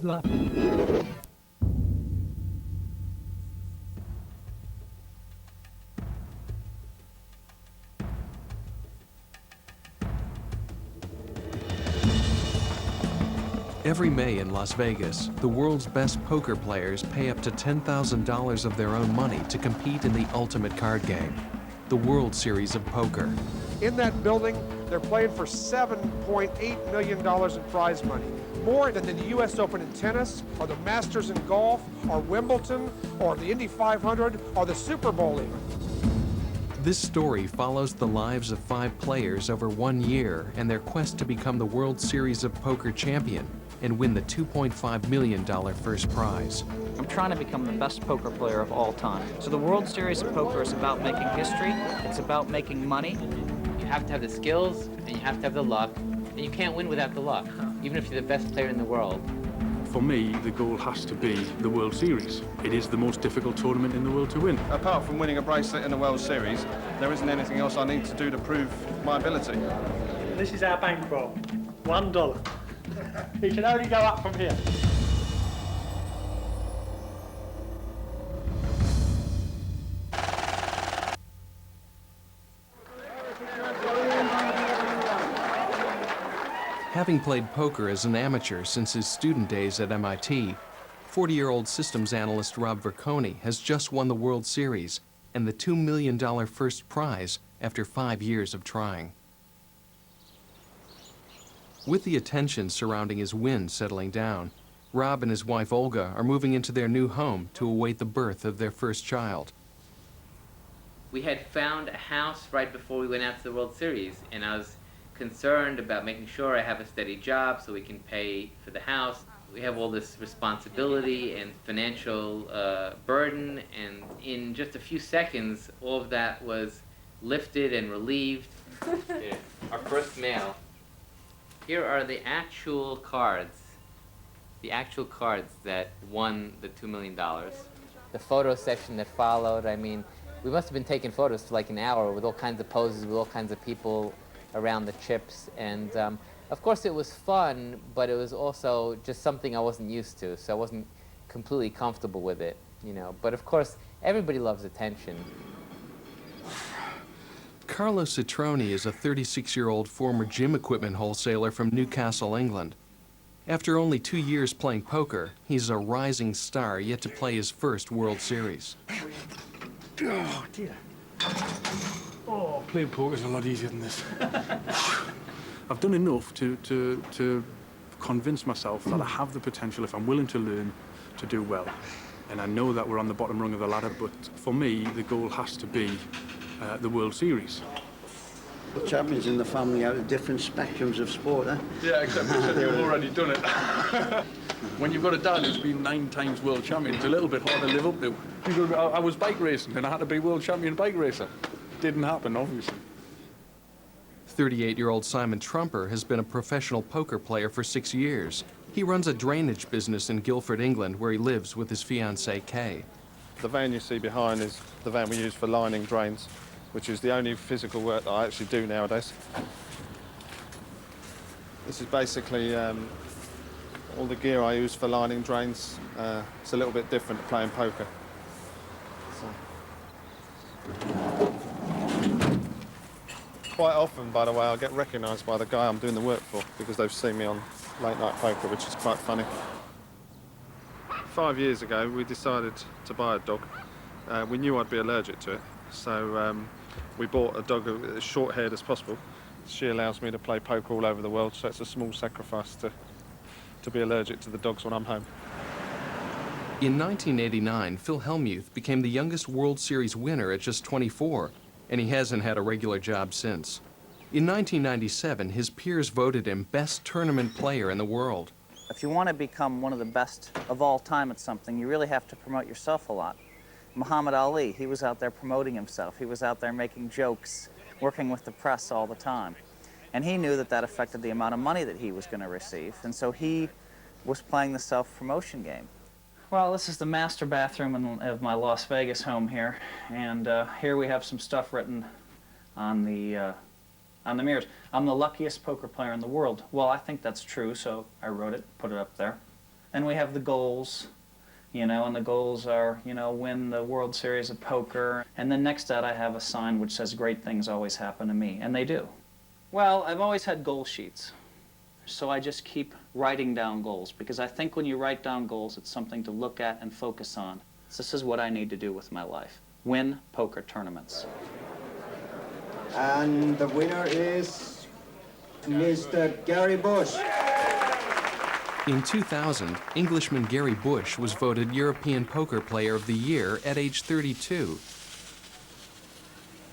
Good luck. Every May in Las Vegas, the world's best poker players pay up to $10,000 of their own money to compete in the ultimate card game, the World Series of Poker. In that building, they're playing for $7.8 million in prize money. More than the US Open in tennis, or the Masters in golf, or Wimbledon, or the Indy 500, or the Super Bowl even. This story follows the lives of 5 players over 1 year and their quest to become the World Series of Poker champion and win the $2.5 million first prize. I'm trying to become the best poker player of all time. So the World Series of Poker is about making history, it's about making money. You have to have the skills, and you have to have the luck, and you can't win without the luck, even if you're the best player in the world. For me, the goal has to be the World Series. It is the most difficult tournament in the world to win. Apart from winning a bracelet in the World Series, there isn't anything else I need to do to prove my ability. This is our bankroll. $1. It can only go up from here. Having played poker as an amateur since his student days at MIT, 40-year-old systems analyst Rob Verconi has just won the World Series and the $2 million first prize after 5 years of trying. With the attention surrounding his win settling down, Rob and his wife Olga are moving into their new home to await the birth of their first child. We had found a house right before we went out to the World Series, and I was concerned about making sure I have a steady job so we can pay for the house. We have all this responsibility and financial burden, and in just a few seconds, all of that was lifted and relieved. Here, our first mail. Here are the actual cards that won the $2 million. The photo section that followed, I mean, we must have been taking photos for like an hour with all kinds of poses, with all kinds of people around the chips, and of course it was fun, but it was also just something I wasn't used to, so I wasn't completely comfortable with it, you know. But of course, everybody loves attention. Carlo Citroni is a 36-year-old former gym equipment wholesaler from Newcastle, England. After only 2 years playing poker, he's a rising star yet to play his first World Series. Oh, dear. Oh, playing poker is a lot easier than this. I've done enough to convince myself that I have the potential, if I'm willing to learn, to do well. And I know that we're on the bottom rung of the ladder, but for me, the goal has to be the World Series. The champions in the family out of different spectrums of sport, eh? Yeah, except for said you've already done it. When you've got a dad who's been 9 times world champion, it's a little bit hard to live up to. I was bike racing and I had to be world champion bike racer. Didn't happen, obviously. 38-year-old Simon Trumper has been a professional poker player for 6 years. He runs a drainage business in Guildford, England, where he lives with his fiancée, Kay. The van you see behind is the van we use for lining drains, which is the only physical work that I actually do nowadays. This is basically all the gear I use for lining drains. It's a little bit different to playing poker. Quite often, by the way, I'll get recognised by the guy I'm doing the work for because they've seen me on late night poker, which is quite funny. 5 years ago, we decided to buy a dog. We knew I'd be allergic to it, so we bought a dog as short-haired as possible. She allows me to play poker all over the world, so it's a small sacrifice to be allergic to the dogs when I'm home. In 1989, Phil Hellmuth became the youngest World Series winner at just 24, and he hasn't had a regular job since. In 1997, his peers voted him best tournament player in the world. If you want to become one of the best of all time at something, you really have to promote yourself a lot. Muhammad Ali, he was out there promoting himself. He was out there making jokes, working with the press all the time. And he knew that that affected the amount of money that he was going to receive. And so he was playing the self-promotion game. Well, this is the master bathroom of my Las Vegas home here. And here we have some stuff written on the mirrors. I'm the luckiest poker player in the world. Well, I think that's true, so I wrote it, put it up there. Then we have the goals, you know, and the goals are, you know, win the World Series of Poker. And then next to that I have a sign which says, great things always happen to me, and they do. Well, I've always had goal sheets, so I just keep writing down goals, because I think when you write down goals, it's something to look at and focus on. This is what I need to do with my life. Win poker tournaments. And the winner is Mr. Gary Bush. In 2000, Englishman Gary Bush was voted European Poker Player of the Year at age 32.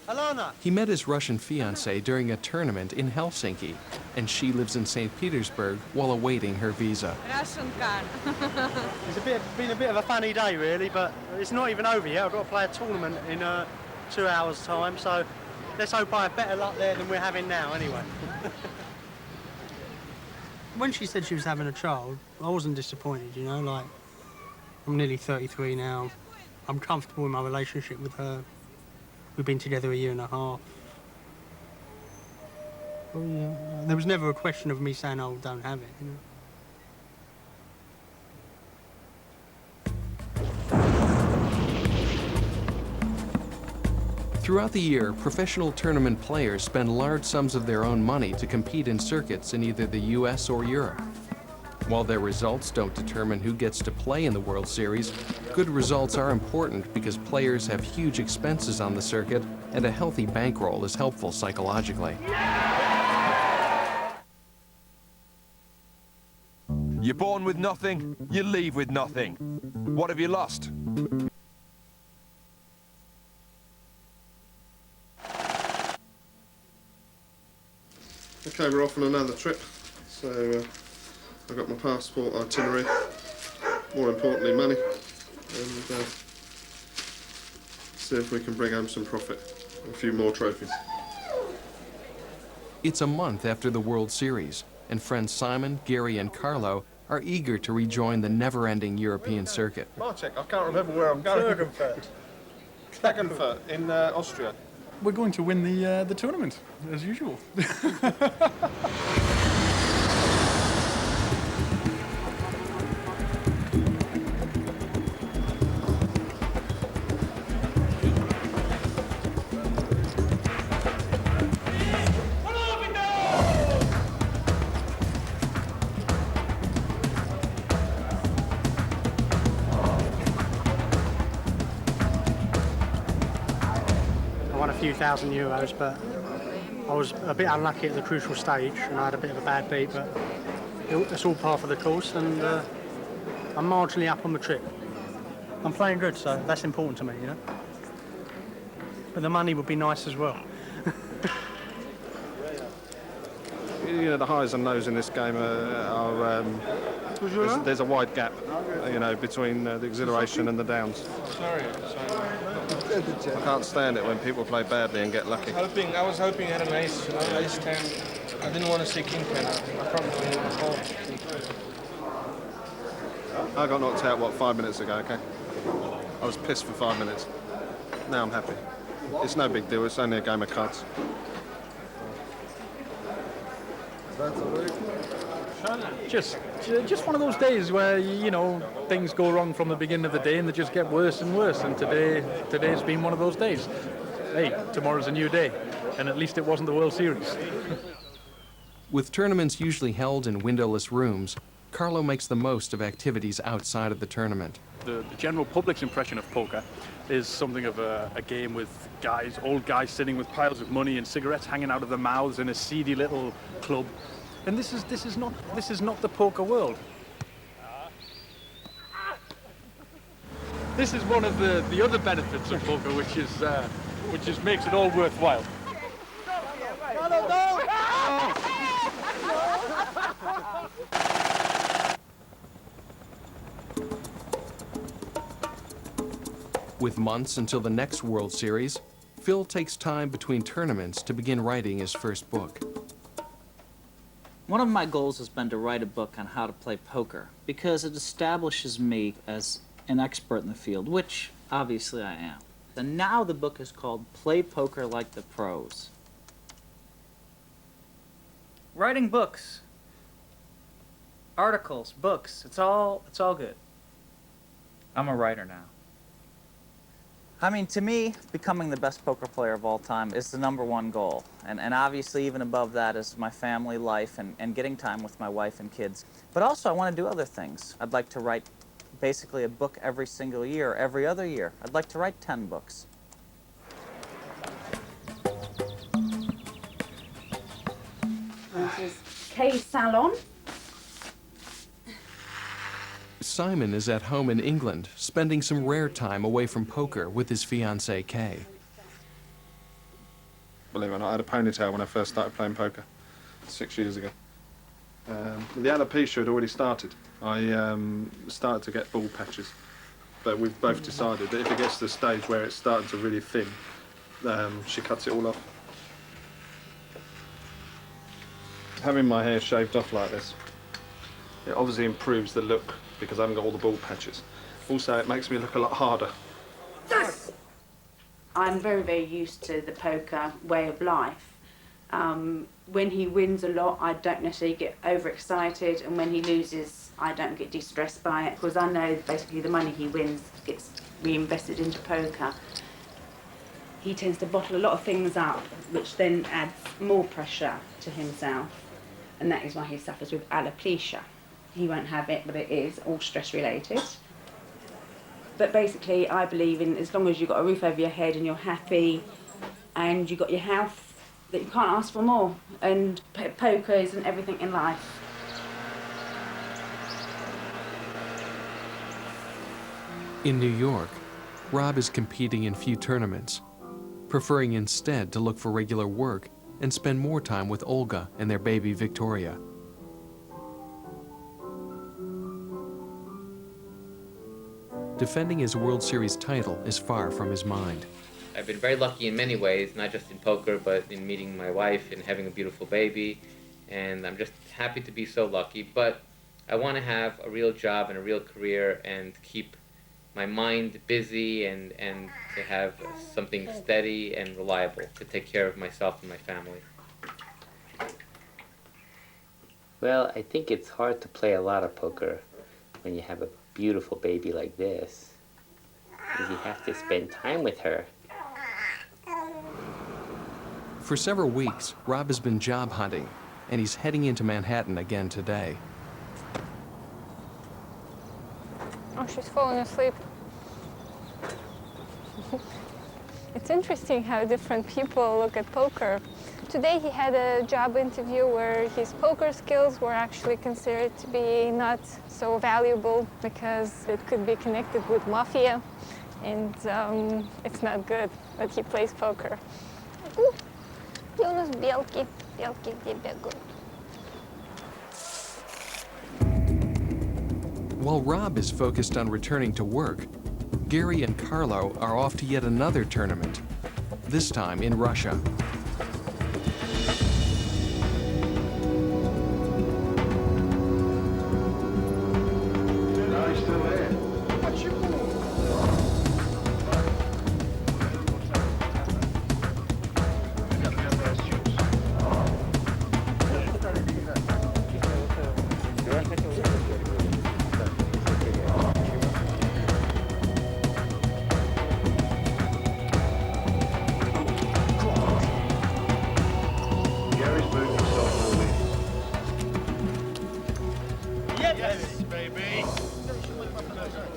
Alana. He met his Russian fiancée during a tournament in Helsinki, and she lives in St. Petersburg while awaiting her visa. Russian car. It's been a bit of a funny day, really, but it's not even over yet. I've got to play a tournament in 2 hours' time, so let's hope I have better luck there than we're having now, anyway. When she said she was having a child, I wasn't disappointed, you know, like, I'm nearly 33 now. I'm comfortable in my relationship with her. We've been together 1.5 years. Well, yeah, there was never a question of me saying, oh, don't have it, you know. Throughout the year, professional tournament players spend large sums of their own money to compete in circuits in either the US or Europe. While their results don't determine who gets to play in the World Series, good results are important because players have huge expenses on the circuit, and a healthy bankroll is helpful psychologically. You're born with nothing, you leave with nothing. What have you lost? Okay, we're off on another trip. So I've got my passport, itinerary, more importantly money, and see if we can bring home some profit, a few more trophies. It's a month after the World Series, and friends Simon, Gary, and Carlo are eager to rejoin the never-ending European circuit. Marcek, I can't remember where I'm going. Klagenfurt. Klagenfurt in Austria. We're going to win the tournament, as usual. I won a few €1,000, but I was a bit unlucky at the crucial stage, and I had a bit of a bad beat, but it's all part of the course, and I'm marginally up on the trip. I'm playing good, so that's important to me, you know. But the money would be nice as well. You know, the highs and lows in this game are there's a wide gap, you know, between the exhilaration and the downs. Sorry. I can't stand it when people play badly and get lucky. I was hoping you had an ace, you know, ace 10. I didn't want to see king 10. I probably would have called. I got knocked out, what, 5 minutes ago, okay? I was pissed for 5 minutes. Now I'm happy. It's no big deal, it's only a game of cards. Just one of those days where, you know, things go wrong from the beginning of the day and they just get worse and worse, and today's been one of those days. Hey, tomorrow's a new day, and at least it wasn't the World Series. With tournaments usually held in windowless rooms, Carlo makes the most of activities outside of the tournament. The general public's impression of poker is something of a game with old guys sitting with piles of money and cigarettes hanging out of their mouths in a seedy little club. And this is not the poker world. This is one of the other benefits of poker, which makes it all worthwhile. With months until the next World Series, Phil takes time between tournaments to begin writing his first book. One of my goals has been to write a book on how to play poker, because it establishes me as an expert in the field, which obviously I am. And now the book is called Play Poker Like the Pros. Writing books articles, books. It's all good. I'm a writer now. I mean, to me, becoming the best poker player of all time is the #1 goal. And obviously, even above that is my family life and getting time with my wife and kids. But also, I want to do other things. I'd like to write basically a book every single year, every other year. I'd like to write 10 books. This is Kay's salon. Simon is at home in England, spending some rare time away from poker with his fiancée, Kay. Believe it or not, I had a ponytail when I first started playing poker 6 years ago. The alopecia had already started. I started to get bald patches, but we've both decided that if it gets to the stage where it's starting to really thin, she cuts it all off. Having my hair shaved off like this, it obviously improves the look because I haven't got all the bald patches. Also, it makes me look a lot harder. Yes! I'm very, very used to the poker way of life. When he wins a lot, I don't necessarily get overexcited, and when he loses, I don't get distressed by it, because I know basically the money he wins gets reinvested into poker. He tends to bottle a lot of things up, which then adds more pressure to himself, and that is why he suffers with alopecia. He won't have it, but it is all stress related. But basically, I believe in as long as you've got a roof over your head and you're happy and you've got your health, that you can't ask for more. And poker isn't everything in life. In New York, Rob is competing in few tournaments, preferring instead to look for regular work and spend more time with Olga and their baby Victoria. Defending his World Series title is far from his mind. I've been very lucky in many ways, not just in poker, but in meeting my wife and having a beautiful baby. And I'm just happy to be so lucky. But I want to have a real job and a real career and keep my mind busy and to have something steady and reliable to take care of myself and my family. Well, I think it's hard to play a lot of poker when you have a beautiful baby like this, because you have to spend time with her. For several weeks, Rob has been job hunting, and he's heading into Manhattan again today. Oh, she's falling asleep. It's interesting how different people look at poker. Today he had a job interview where his poker skills were actually considered to be not so valuable because it could be connected with mafia, and it's not good that he plays poker. Ooh, Jonas Bielki, Bielki, где бегают? While Rob is focused on returning to work, Gary and Carlo are off to yet another tournament, this time in Russia.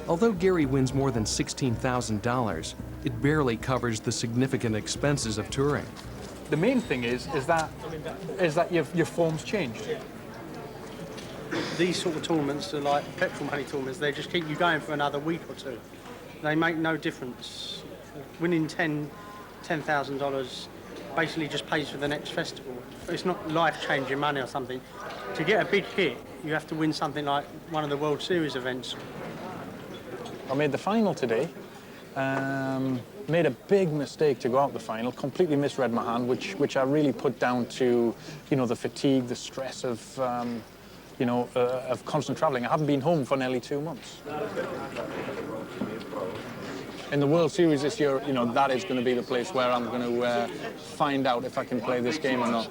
Although Gary wins more than $16,000, it barely covers the significant expenses of touring. The main thing is that your form's changed. These sort of tournaments are like petrol money tournaments. They just keep you going for another week or two. They make no difference. Winning $10,000 basically just pays for the next festival. It's not life-changing money or something. To get a big hit, you have to win something like one of the World Series events. I made the final today. Made a big mistake to go out the final. Completely misread my hand, which I really put down to, the fatigue, the stress of, of constant traveling. I haven't been home for nearly 2 months. In the World Series this year, that is going to be the place where I'm going to find out if I can play this game or not.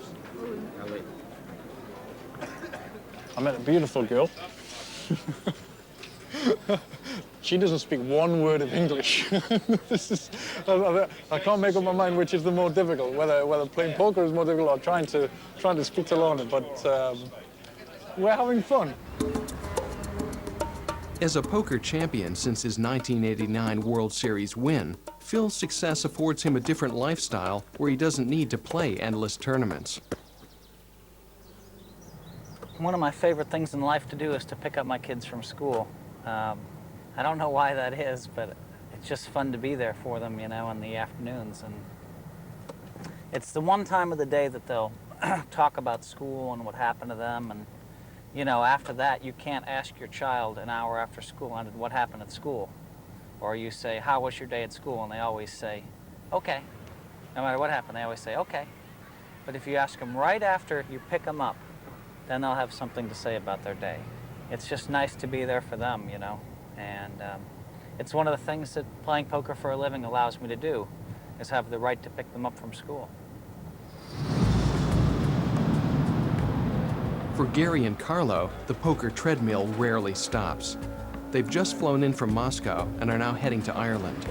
I met a beautiful girl. She doesn't speak one word of English. I can't make up my mind which is the more difficult, whether playing poker is more difficult or trying to speak to Lorna, but we're having fun. As a poker champion since his 1989 World Series win, Phil's success affords him a different lifestyle where he doesn't need to play endless tournaments. One of my favorite things in life to do is to pick up my kids from school. I don't know why that is, but it's just fun to be there for them, you know, in the afternoons. And it's the one time of the day that they'll talk about school and what happened to them. And, you know, after that, you can't ask your child an hour after school what happened at school. Or you say, how was your day at school? And they always say, okay. No matter what happened, they always say, okay. But if you ask them right after you pick them up, then they'll have something to say about their day. It's just nice to be there for them, you know. And it's one of the things that playing poker for a living allows me to do, is have the right to pick them up from school. For Gary and Carlo, the poker treadmill rarely stops. They've just flown in from Moscow and are now heading to Ireland.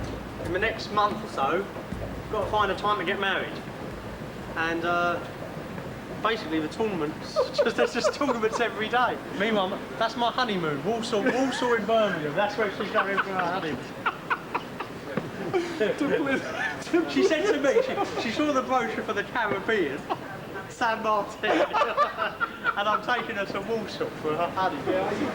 In the next month or so, we've got to find a time to get married. And basically the tournaments, there's just tournaments every day. Meanwhile, that's my honeymoon, Walsall in Birmingham. That's where she's going for her honeymoon. She said to me, she saw the brochure for the Caribbean, San Martin, and I'm taking her to Walsall for her honeymoon.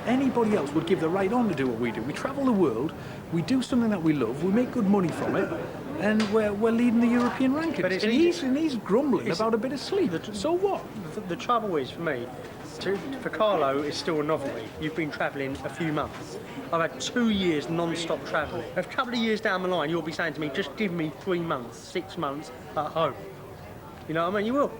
Anybody else would give the right on to do what we do. We travel the world, we do something that we love, we make good money from it, and we're leading the European rankings. But he's grumbling about a bit of sleep. So what? The trouble is, for me, for Carlo, it's still a novelty. You've been travelling a few months. I've had 2 years non-stop travelling. A couple of years down the line, you'll be saying to me, just give me 3 months, 6 months at home. You know what I mean? You will.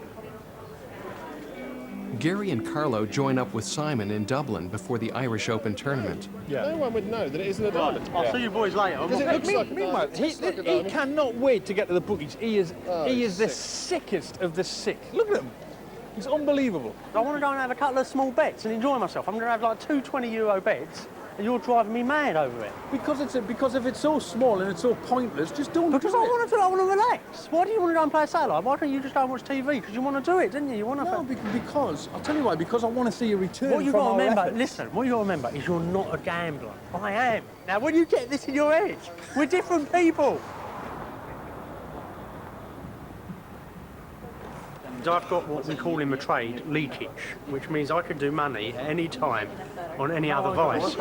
Gary and Carlo join up with Simon in Dublin before the Irish Open tournament. Yeah. No one would know that it isn't a diamond. I'll see you boys later. Meanwhile, he cannot wait to get to the bookies. He is the sickest of the sick. Look at him. He's unbelievable. I want to go and have a couple of small bets and enjoy myself. I'm going to have like 2 20-euro bets, and you're driving me mad over it. Because if it's so small and it's so pointless, just don't do it. Because I want to relax. Why do you want to go and play a satellite? Why don't you just go and watch TV? Because you want to do it, didn't you? You want to. No, because I'll tell you why. Because I want to see a return. What you from got to our remember? efforts. Listen. What you got to remember is you're not a gambler. I am. Now, when you get this in your head, we're different people. I've got what we call in the trade leakage, which means I can do money at any time on any other vice.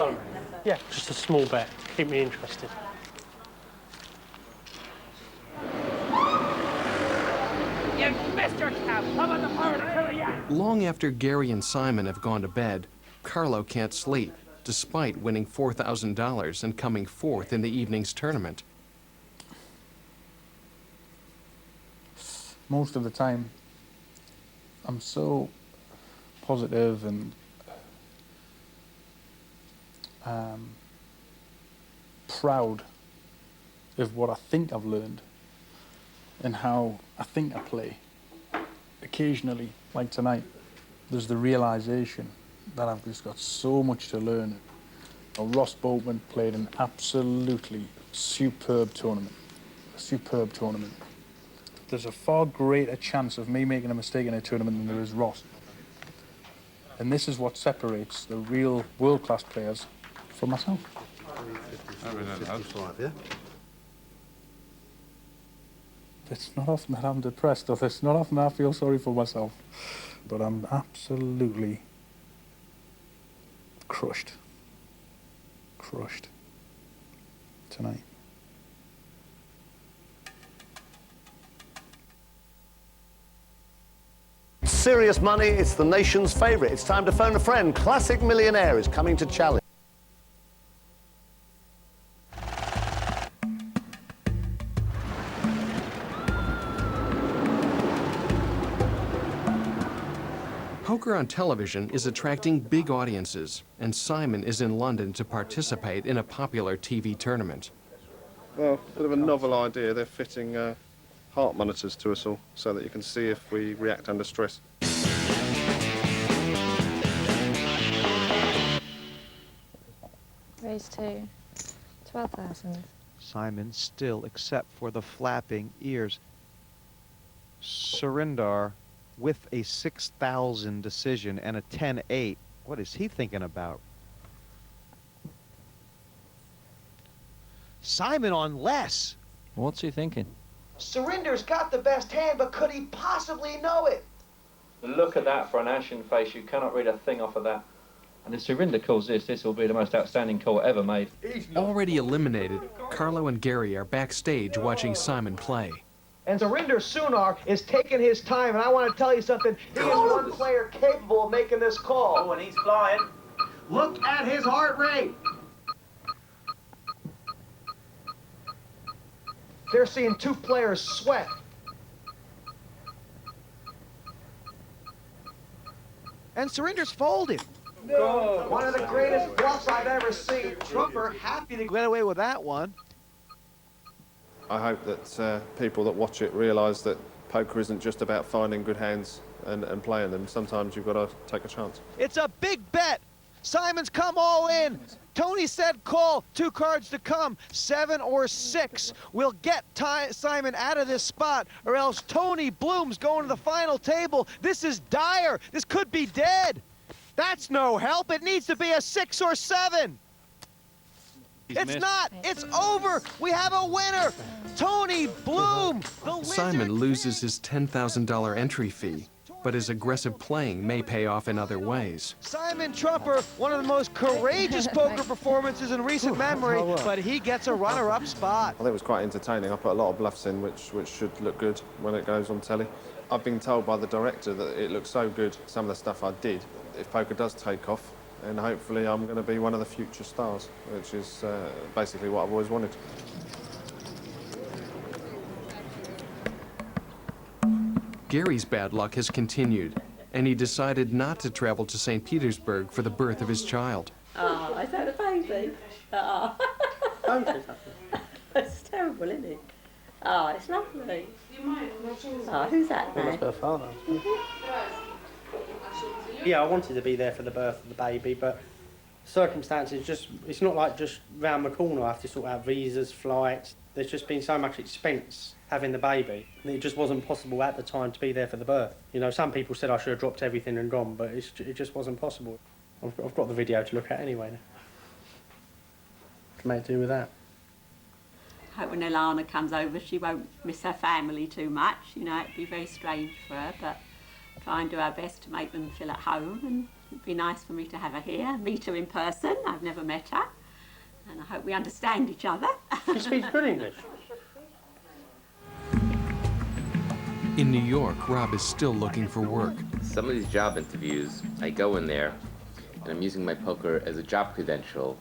Yeah, just a small bet to keep me interested. You missed your cap! How about the power to kill you? Long after Gary and Simon have gone to bed, Carlo can't sleep, despite winning $4,000 and coming fourth in the evening's tournament. Most of the time, I'm so positive and proud of what I think I've learned and how I think I play. Occasionally, like tonight, there's the realization that I've just got so much to learn. Now, Ross Boatman played an absolutely superb tournament. A superb tournament. There's a far greater chance of me making a mistake in a tournament than there is Ross. And this is what separates the real world-class players from myself. It's not often that I'm depressed, or it's not often that I feel sorry for myself, but I'm absolutely crushed tonight. Serious money, it's the nation's favourite. It's time to phone a friend. Classic Millionaire is coming to challenge. Poker on television is attracting big audiences, and Simon is in London to participate in a popular TV tournament. Well, a bit of a novel idea. They're fitting heart monitors to us all so that you can see if we react under stress. raise to 12,000. Simon still, except for the flapping ears. Surinder with a 6,000 decision and a 10-8. What is he thinking about? Simon on less. What's he thinking? Surinder's got the best hand, but could he possibly know it? Look at that for an ashen face. You cannot read a thing off of that. And if Surinder calls this will be the most outstanding call ever made. Already eliminated, Carlo and Gary are backstage watching Simon play. And Surinder Sunar is taking his time, and I want to tell you something. He is one player capable of making this call. Oh, and he's flying. Look at his heart rate. They're seeing two players sweat. And Surinder's folded. No. One of the greatest bluffs I've ever seen. Trumper happy to get away with that one. I hope that people that watch it realise that poker isn't just about finding good hands and playing them. Sometimes you've got to take a chance. It's a big bet. Simon's come all in. Tony said call, 2 cards to come, 7 or 6. We'll get Simon out of this spot, or else Tony Bloom's going to the final table. This is dire. This could be dead. That's no help. It needs to be a 6 or 7. It's not. It's over. We have a winner. Tony Bloom, the wizard. Simon loses his $10,000 entry fee, but his aggressive playing may pay off in other ways. Simon Trumper, one of the most courageous poker performances in recent memory, but he gets a runner-up spot. I think it was quite entertaining. I put a lot of bluffs in, which should look good when it goes on telly. I've been told by the director that it looks so good, some of the stuff I did. If poker does take off, and hopefully I'm going to be one of the future stars, which is basically what I've always wanted. Gary's bad luck has continued, and he decided not to travel to St. Petersburg for the birth of his child. Oh, is that a baby? Oh. It's terrible, isn't it? Oh, it's lovely. Oh, who's that Well, now? that's her father. Yeah, I wanted to be there for the birth of the baby, but circumstances just, it's not like just round the corner. I have to sort out visas, flights. There's just been so much expense having the baby. It just wasn't possible at the time to be there for the birth. You know, some people said I should have dropped everything and gone, but it just wasn't possible. I've got the video to look at anyway now. Can make do with that. I hope when Ilana comes over she won't miss her family too much. You know, it'd be very strange for her, but try and do our best to make them feel at home, and it'd be nice for me to have her here, meet her in person. I've never met her, and I hope we understand each other. She speaks good English. In New York, Rob is still looking for work. Some of these job interviews, I go in there and I'm using my poker as a job credential,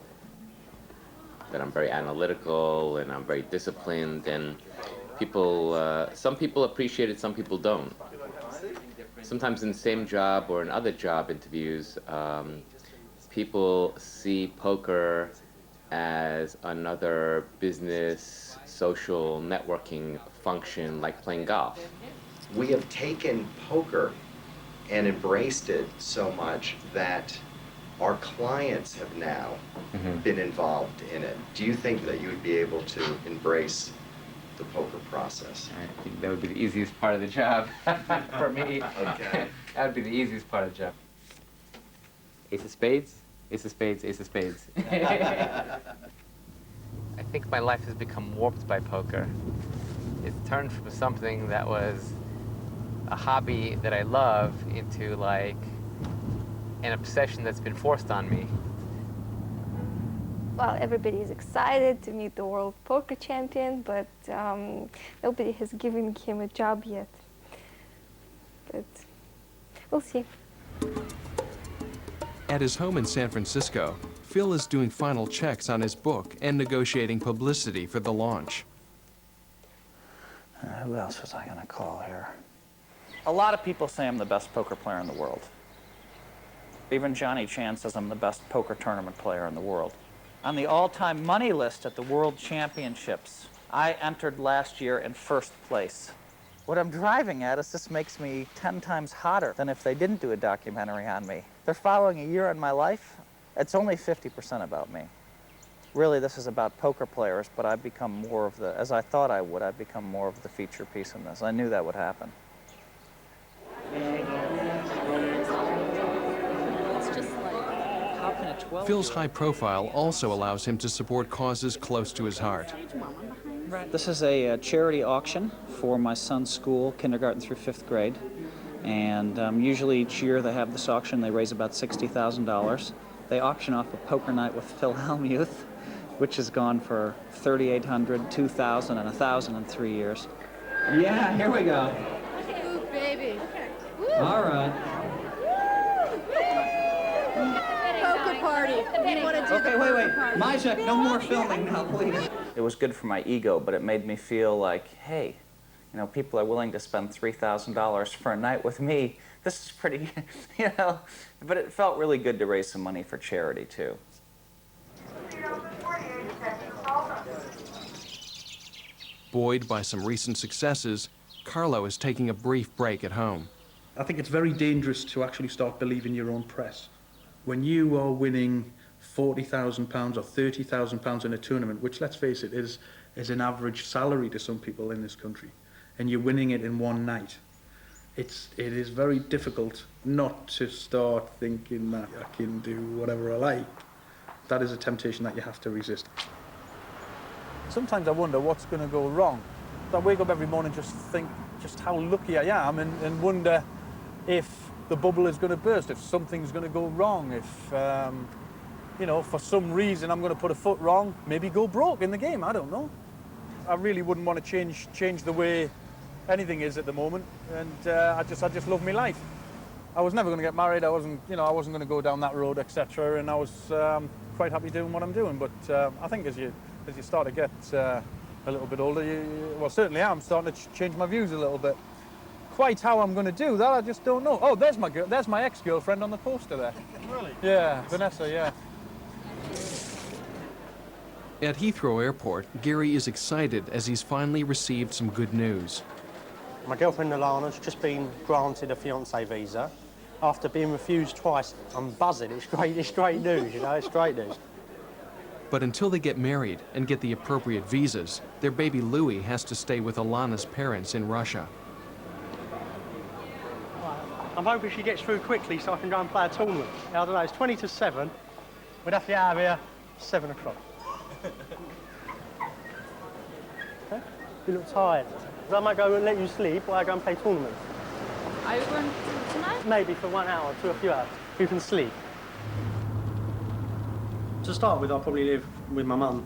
that I'm very analytical and I'm very disciplined, and people, some people appreciate it, some people don't. Sometimes in the same job or in other job interviews, people see poker as another business, social networking function like playing golf. We have taken poker and embraced it so much that our clients have now been involved in it. Do you think that you would be able to embrace the poker process? I think that would be the easiest part of the job for me. Okay. That would be the easiest part of the job. Ace of spades, ace of spades, ace of spades. I think my life has become warped by poker. It's turned from something that was a hobby that I love into like an obsession that's been forced on me. Well, everybody is excited to meet the world poker champion, but nobody has given him a job yet. But we'll see. At his home in San Francisco, Phil is doing final checks on his book and negotiating publicity for the launch. Who else was I going to call here? A lot of people say I'm the best poker player in the world. Even Johnny Chan says I'm the best poker tournament player in the world. On the all-time money list at the World Championships, I entered last year in first place. What I'm driving at is this makes me 10 times hotter than if they didn't do a documentary on me. They're following a year in my life. It's only 50% about me. really this is about poker players, but I've become more of the, as I thought I would, I've become more of the feature piece in this. I knew that would happen. It's just like, how can a 12-year-old... Phil's high profile also allows him to support causes close to his heart. This is a charity auction for my son's school, kindergarten through 5th grade. And usually each year they have this auction, they raise about $60,000. They auction off a poker night with Phil Hellmuth, which has gone for $3,800, $2,000, and $1,000 in 3 years. Yeah, here we go. Ooh, baby. All right. Poker party. You want to do Okay, wait. Majek, no more filming now, please. It was good for my ego, but it made me feel like, hey, you know, people are willing to spend $3,000 for a night with me. This is pretty, you know, but it felt really good to raise some money for charity, too. Buoyed by some recent successes, Carlo is taking a brief break at home. I think it's very dangerous to actually start believing your own press. When you are winning £40,000 or £30,000 in a tournament, which, let's face it, is an average salary to some people in this country, and you're winning it in one night, it is very difficult not to start thinking that I can do whatever I like. That is a temptation that you have to resist. Sometimes I wonder what's going to go wrong. I wake up every morning just think just how lucky I am and wonder if the bubble is going to burst, if something's going to go wrong, if, you know, for some reason I'm going to put a foot wrong, maybe go broke in the game, I don't know. I really wouldn't want to change the way anything is at the moment, and I just love my life. I was never going to get married, I wasn't going to go down that road, etc., and I was quite happy doing what I'm doing, but I think as you start to get a little bit older, well, certainly I'm starting to change my views a little bit. Quite how I'm going to do that, I just don't know. Oh, there's my ex-girlfriend on the poster there. Really? Yeah, Vanessa, yeah. At Heathrow Airport, Gary is excited as he's finally received some good news. My girlfriend Alana's just been granted a fiancé visa. After being refused twice, I'm buzzing. It's great news, you know, it's great news. But until they get married and get the appropriate visas, their baby Louis has to stay with Alana's parents in Russia. I'm hoping she gets through quickly so I can go and play a tournament. I don't know, it's 20 to 7. We'd have to get out of here 7 o'clock. Okay? You look tired. I might go and let you sleep while I go and play tournaments. Are you going tonight? Maybe for 1 hour to a few hours. You can sleep. To start with, I'll probably live with my mum.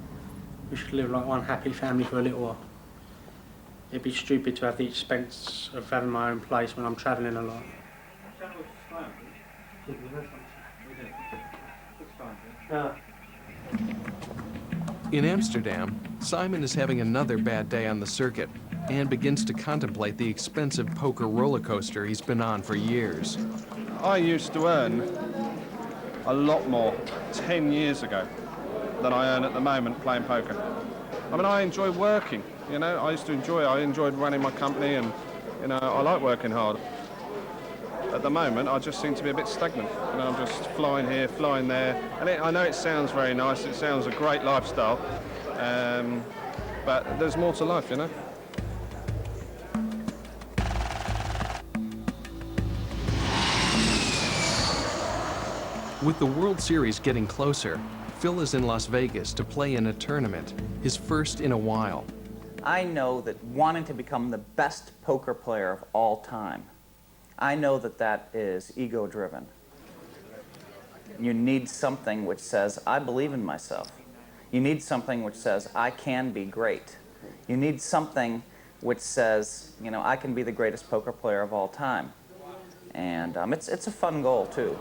We should live like one happy family for a little while. It'd be stupid to have the expense of having my own place when I'm travelling a lot. In Amsterdam, Simon is having another bad day on the circuit and begins to contemplate the expensive poker roller coaster he's been on for years. I used to earn a lot more 10 years ago than I earn at the moment playing poker. I mean, I enjoy working, you know, I enjoyed running my company, and, you know, I like working hard. At the moment, I just seem to be a bit stagnant. You know, I'm just flying here, flying there. And I know it sounds very nice, it sounds a great lifestyle, but there's more to life, you know. With the World Series getting closer, Phil is in Las Vegas to play in a tournament, his first in a while. I know that wanting to become the best poker player of all time, I know that that is ego-driven. You need something which says, I believe in myself. You need something which says, I can be great. You need something which says, you know, I can be the greatest poker player of all time. And it's a fun goal, too.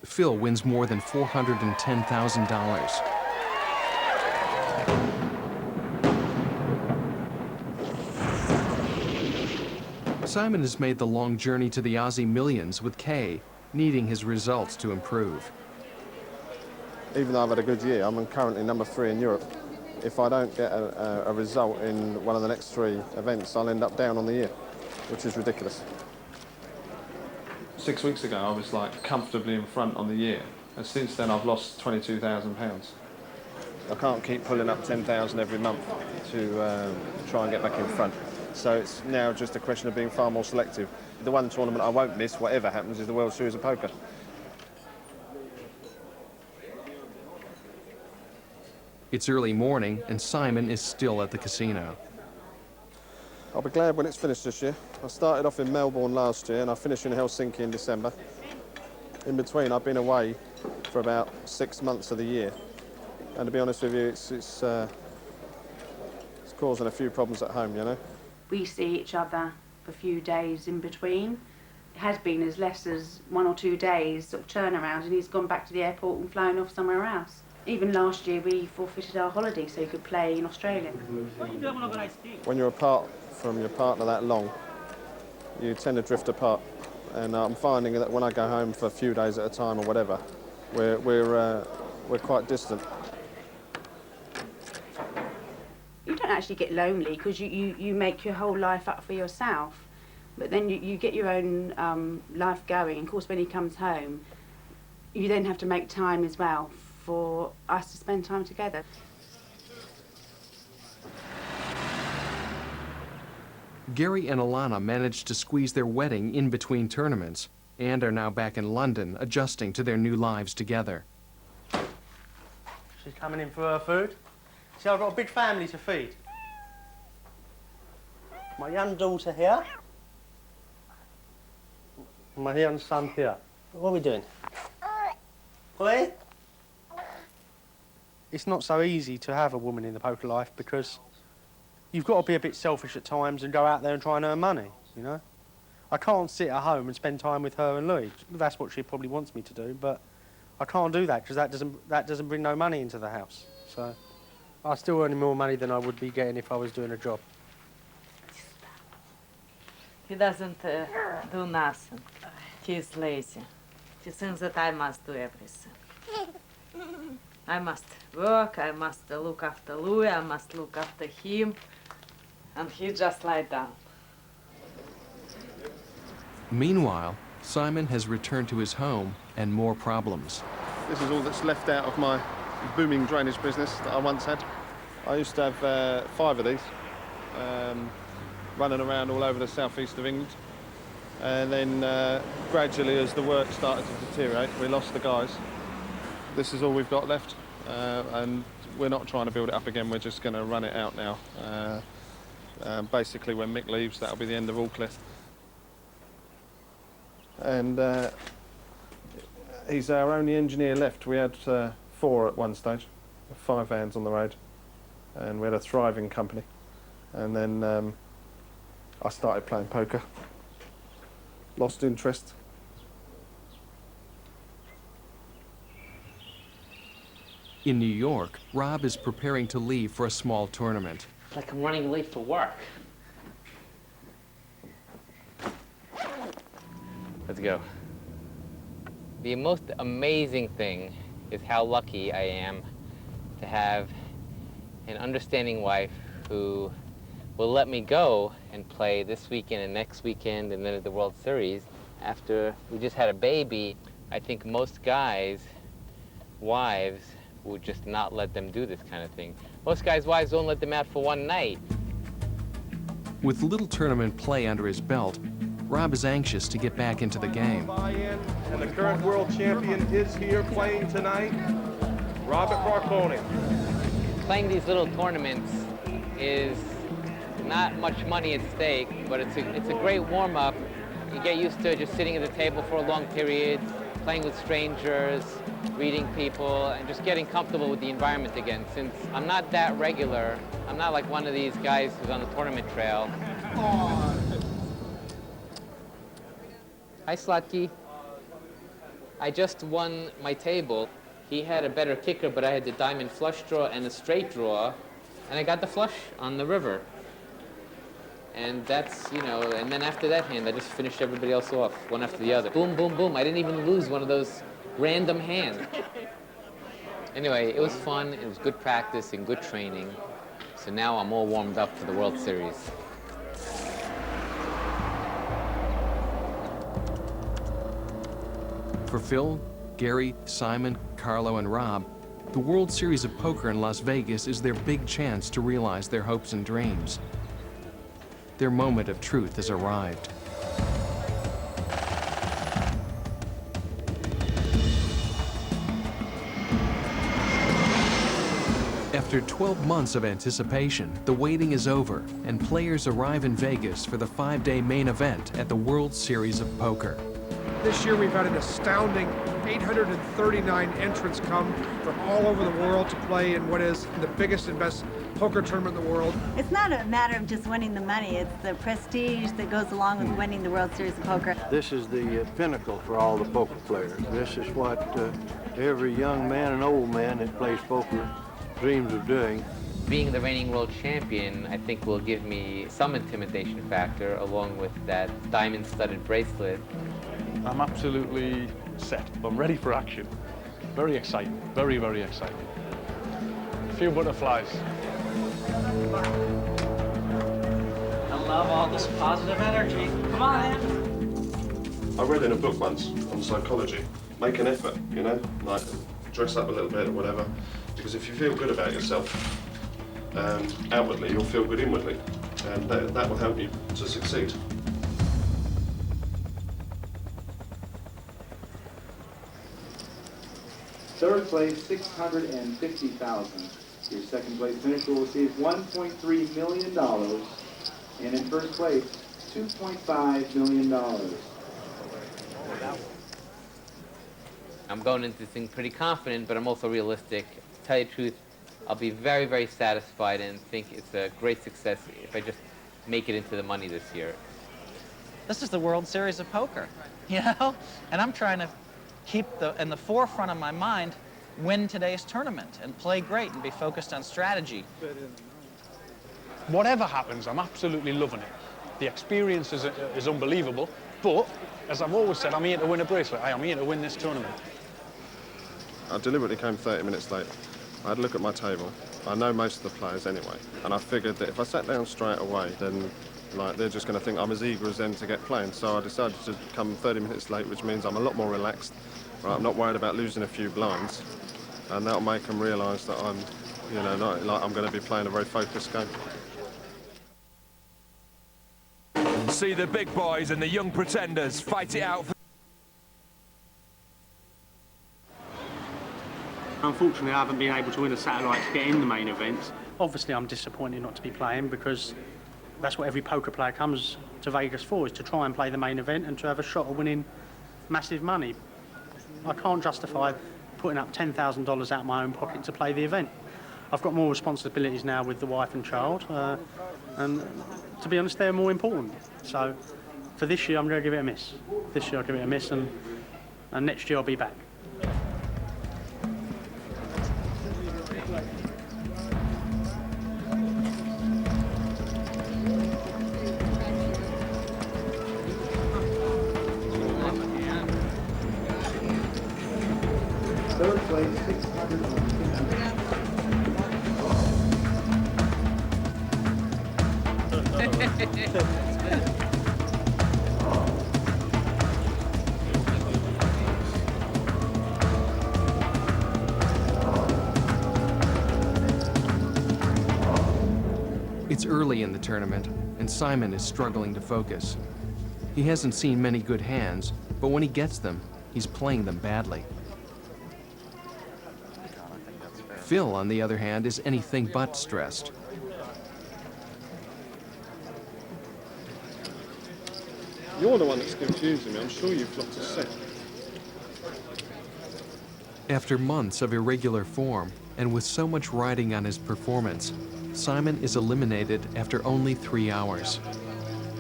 Phil wins more than $410,000. Simon has made the long journey to the Aussie Millions with Kay, needing his results to improve. Even though I've had a good year, I'm currently number 3 in Europe. If I don't get a result in one of the next 3 events, I'll end up down on the year, which is ridiculous. 6 weeks ago, I was like comfortably in front on the year, And since then, I've lost £22,000. I can't keep pulling up 10,000 every month to try and get back in front. So it's now just a question of being far more selective. The one tournament I won't miss, whatever happens, is the World Series of Poker. It's early morning, and Simon is still at the casino. I'll be glad when it's finished this year. I started off in Melbourne last year, and I finished in Helsinki in December. In between, I've been away for about 6 months of the year. And to be honest with you, it's causing a few problems at home, you know. We see each other a few days in between. It has been as less as 1 or 2 days sort of turnaround, and he's gone back to the airport and flown off somewhere else. Even last year we forfeited our holiday so he could play in Australia. When you're apart from your partner that long, you tend to drift apart. And I'm finding that when I go home for a few days at a time or whatever, we're quite distant. You don't actually get lonely because you make your whole life up for yourself. But then you get your own life going. And of course, when he comes home, you then have to make time as well for us to spend time together. Gary and Alana managed to squeeze their wedding in between tournaments and are now back in London, adjusting to their new lives together. She's coming in for her food. See, I've got a big family to feed. My young daughter here. My young son here. What are we doing? Oi? It's not so easy to have a woman in the poker life because you've got to be a bit selfish at times and go out there and try and earn money, you know? I can't sit at home and spend time with her and Louis. That's what she probably wants me to do, but I can't do that because that doesn't bring no money into the house. So I still earn more money than I would be getting if I was doing a job. He doesn't do nothing. He's lazy. He thinks that I must do everything. I must work, I must look after Louis, I must look after him, and he just lie down. Meanwhile, Simon has returned to his home and more problems. This is all that's left out of my booming drainage business that I once had. I used to have 5 of these, running around all over the southeast of England. And then gradually, as the work started to deteriorate, we lost the guys. This is all we've got left, and we're not trying to build it up again, we're just going to run it out now. Basically, when Mick leaves, that'll be the end of Allcliff. And he's our only engineer left. We had 4 at one stage, 5 vans on the road, and we had a thriving company. And then I started playing poker, lost interest. In New York, Rob is preparing to leave for a small tournament. It's like I'm running late for work. Let's go. The most amazing thing is how lucky I am to have an understanding wife who will let me go and play this weekend and next weekend and then at the World Series. After we just had a baby, I think most guys' wives would just not let them do this kind of thing. Most guys' wives don't let them out for one night. With little tournament play under his belt, Rob is anxious to get back into the game. And the current world champion is here playing tonight, Robert Marconi. Playing these little tournaments is not much money at stake, but it's a great warm-up. You get used to just sitting at the table for a long period, playing with strangers, reading people, and just getting comfortable with the environment again. Since I'm not that regular, I'm not like one of these guys who's on the tournament trail. Hi, Slatky. I just won my table. He had a better kicker, but I had the diamond flush draw and the straight draw, and I got the flush on the river. And that's, you know, and then after that hand, I just finished everybody else off, one after the other. Boom, boom, boom. I didn't even lose one of those random hands. Anyway, it was fun. It was good practice and good training. So now I'm all warmed up for the World Series. For Phil, Gary, Simon, Carlo, and Rob, the World Series of Poker in Las Vegas is their big chance to realize their hopes and dreams. Their moment of truth has arrived. After 12 months of anticipation, the waiting is over, and players arrive in Vegas for the 5-day main event at the World Series of Poker. This year we've had an astounding 839 entrants come from all over the world to play in what is the biggest and best poker tournament in the world. It's not a matter of just winning the money, it's the prestige that goes along with winning the World Series of Poker. This is the pinnacle for all the poker players. This is what every young man and old man that plays poker dreams of doing. Being the reigning world champion, I think, will give me some intimidation factor along with that diamond-studded bracelet. I'm absolutely set. I'm ready for action. Very exciting. Very, very exciting. A few butterflies. I love all this positive energy. Come on in. I read in a book once on psychology, make an effort, you know, like dress up a little bit or whatever, because if you feel good about yourself, outwardly, you'll feel good inwardly, and that will help you to succeed. Third place, $650,000. Your second place finisher will receive $1.3 million, and in first place, $2.5 million. I'm going into this thing pretty confident, but I'm also realistic. To tell you the truth, I'll be very, very satisfied and think it's a great success if I just make it into the money this year. This is the World Series of Poker, you know? And I'm trying to keep in the forefront of my mind, win today's tournament and play great and be focused on strategy. Whatever happens, I'm absolutely loving it. The experience is unbelievable, but as I've always said, I'm here to win a bracelet. I'm here to win this tournament. I deliberately came 30 minutes late. I had a look at my table. I know most of the players anyway, and I figured that if I sat down straight away, then they're just going to think I'm as eager as them to get playing. So I decided to come 30 minutes late, which means I'm a lot more relaxed. Right, I'm not worried about losing a few blinds, and that'll make them realise that I'm, you know, I'm going to be playing a very focused game. See the big boys and the young pretenders fight it out. Unfortunately, I haven't been able to win a satellite to get in the main events. Obviously, I'm disappointed not to be playing because that's what every poker player comes to Vegas for, is to try and play the main event and to have a shot at winning massive money. I can't justify putting up $10,000 out of my own pocket to play the event. I've got more responsibilities now with the wife and child, and to be honest, they're more important. So for this year, I'm going to give it a miss. This year, I'll give it a miss, and next year, I'll be back. Third place, $650,000. It's early in the tournament, and Simon is struggling to focus. He hasn't seen many good hands, but when he gets them, he's playing them badly. Phil, on the other hand, is anything but stressed. You're the one that's confusing me. I'm sure you've flopped a set. After months of irregular form, and with so much riding on his performance, Simon is eliminated after only 3 hours.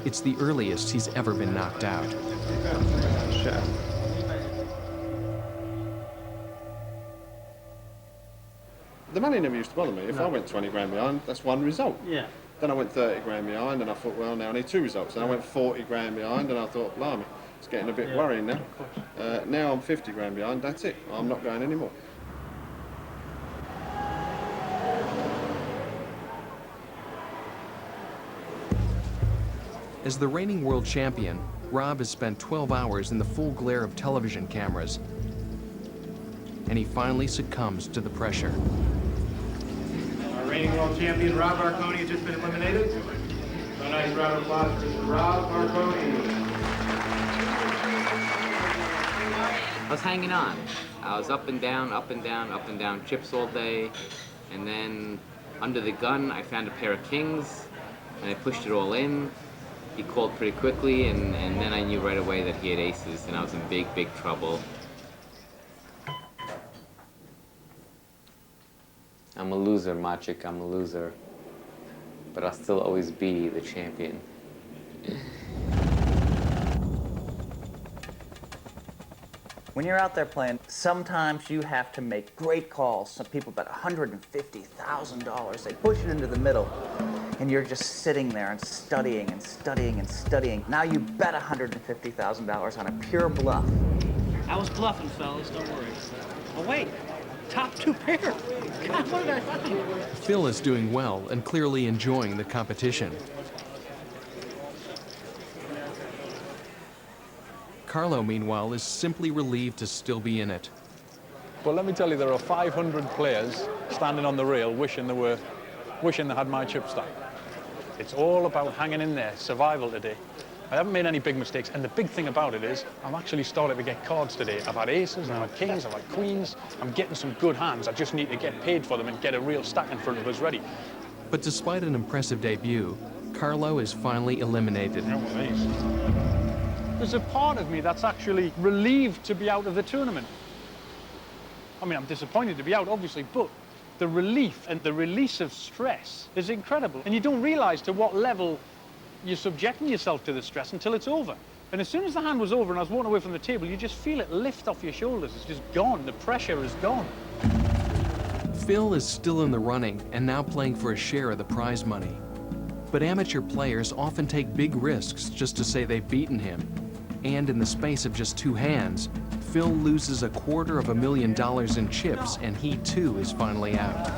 It's the earliest he's ever been knocked out. The money never used to bother me. If I went 20 grand behind, that's one result. Yeah. Then I went 30 grand behind, and I thought, well, now I need 2 results. And I went 40 grand behind, and I thought, blimey, it's getting a bit worrying now. Now I'm 50 grand behind, that's it. I'm not going anymore. As the reigning world champion, Rob has spent 12 hours in the full glare of television cameras. and he finally succumbs to the pressure. Our reigning world champion, Rob Marconi, has just been eliminated. So a nice round of applause for Rob Marconi. I was hanging on. I was up and down, up and down, up and down, chips all day. And then under the gun, I found a pair of kings, and I pushed it all in. He called pretty quickly, and then I knew right away that he had aces, and I was in big, big trouble. I'm a loser, Maciek, I'm a loser. But I'll still always be the champion. When you're out there playing, sometimes you have to make great calls. Some people bet $150,000. They push it into the middle, and you're just sitting there and studying and studying and studying. Now you bet $150,000 on a pure bluff. I was bluffing, fellas, don't worry. Oh, wait. Top two pair. God, what did I find? Phil is doing well and clearly enjoying the competition. Carlo, meanwhile, is simply relieved to still be in it. But let me tell you, there are 500 players standing on the rail wishing they had my chip stack. It's all about hanging in there, survival today. I haven't made any big mistakes, and the big thing about it is I'm actually starting to get cards today. I've had aces, I've had kings, I've had queens. I'm getting some good hands. I just need to get paid for them and get a real stack in front of us ready. But despite an impressive debut, Carlo is finally eliminated. There's a part of me that's actually relieved to be out of the tournament. I mean, I'm disappointed to be out, obviously, but the relief and the release of stress is incredible. And you don't realize to what level you're subjecting yourself to the stress until it's over. And as soon as the hand was over and I was walking away from the table, you just feel it lift off your shoulders. It's just gone. The pressure is gone. Phil is still in the running and now playing for a share of the prize money. But amateur players often take big risks just to say they've beaten him. And in the space of just two hands, Phil loses $250,000 in chips, and he too is finally out.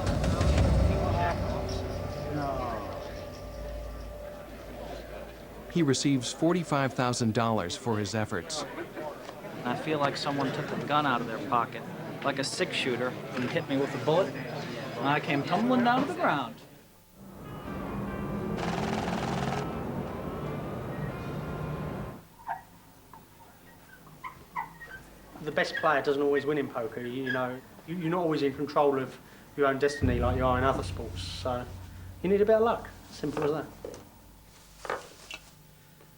He receives $45,000 for his efforts. I feel like someone took a gun out of their pocket, like a six-shooter, and hit me with a bullet. And I came tumbling down to the ground. The best player doesn't always win in poker. You know, you're not always in control of your own destiny like you are in other sports. So you need a bit of luck. Simple as that.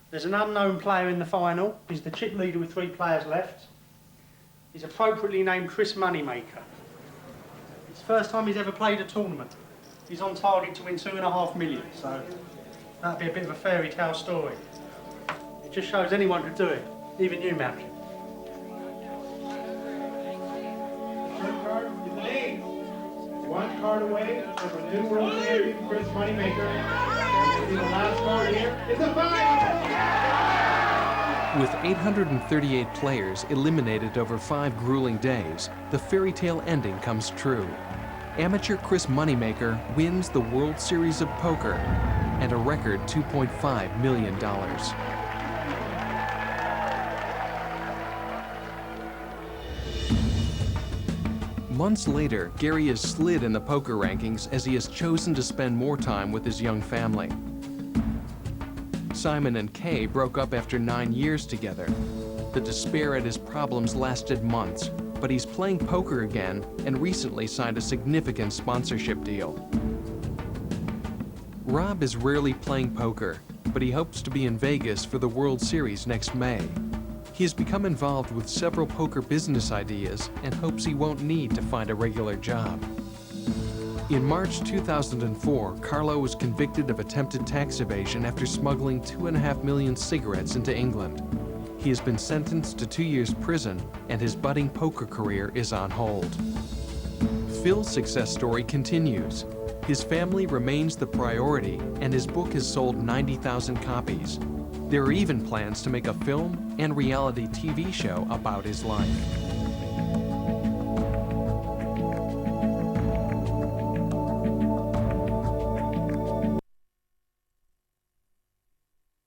There's an unknown player in the final. He's the chip leader with 3 players left. He's appropriately named Chris Moneymaker. It's the first time he's ever played a tournament. He's on target to win $2.5 million. So that'd be a bit of a fairy tale story. It just shows anyone could do it, even you, Malcolm. One card away from a new world champion, Chris Moneymaker. And the last card here is a 5! With 838 players eliminated over 5 grueling days, the fairy tale ending comes true. Amateur Chris Moneymaker wins the World Series of Poker and a record $2.5 million. Months later, Gary has slid in the poker rankings as he has chosen to spend more time with his young family. Simon and Kay broke up after 9 years together. The despair at his problems lasted months, but he's playing poker again and recently signed a significant sponsorship deal. Rob is rarely playing poker, but he hopes to be in Vegas for the World Series next May. He has become involved with several poker business ideas and hopes he won't need to find a regular job. In March 2004, Carlo was convicted of attempted tax evasion after smuggling 2.5 million cigarettes into England. He has been sentenced to 2 years prison, and his budding poker career is on hold. Phil's success story continues. His family remains the priority, and his book has sold 90,000 copies. There are even plans to make a film and reality TV show about his life.